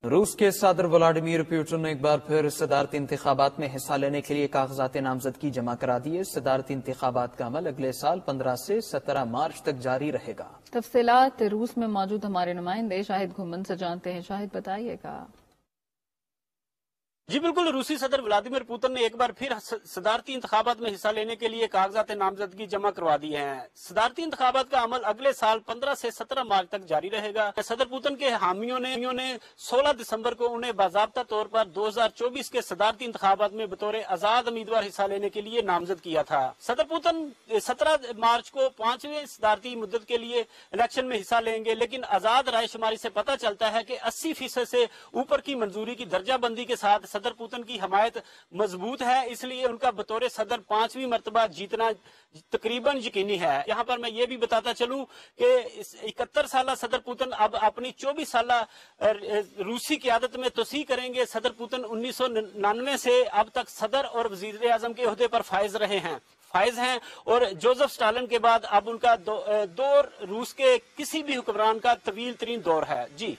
روس کے صدر ولادیمیر پوٹن نے ایک بار پھر صدارتی انتخابات میں حصہ لینے کے لیے کاغذات نامزدگی جمع کرا دیے۔ صدارتی انتخابات کا عمل اگلے سال 15 سے 17 مارچ تک جاری رہے گا۔ تفصیلات روس میں موجود ہمارے نمائندے شاہد گھمن سے جانتے ہیں۔ شاہد بتائیے گا۔ جی بالکل، روسی صدر ولادیمیر پوتن نے ایک بار پھر صدارتی انتخابات میں حصہ لینے کے لیے کاغذات نامزدگی جمع کروا دیے ہیں۔ صدارتی انتخابات کا عمل اگلے سال 15 سے 17 مارچ تک جاری رہے گا۔ صدر پوتن کے حامیوں نے 16 دسمبر کو انہیں باضابطہ طور پر 2024 کے صدارتی انتخابات میں بطور آزاد امیدوار حصہ لینے کے لیے نامزد کیا تھا۔ صدر پوتن 17 مارچ کو 5ویں صدارتی مدت کے لیے الیکشن میں حصہ لیں گے، لیکن آزاد رائے شماری سے پتہ چلتا ہے کہ 80% سے اوپر کی منظوری کی درجہ بندی کے ساتھ صدر پوتن کی حمایت مضبوط ہے، اس لیے ان کا بطور صدر 5ویں مرتبہ جیتنا تقریباً یقینی ہے۔ یہاں پر میں یہ بھی بتاتا چلوں کہ 71 سالہ صدر پوتن اب اپنی 24 سالہ روسی قیادت میں توسیع کریں گے۔ صدر پوتن 1999 سے اب تک صدر اور وزیر اعظم کے عہدے پر فائز ہیں اور جوزف اسٹالن کے بعد اب ان کا دور روس کے کسی بھی حکمران کا طویل ترین دور ہے۔ جی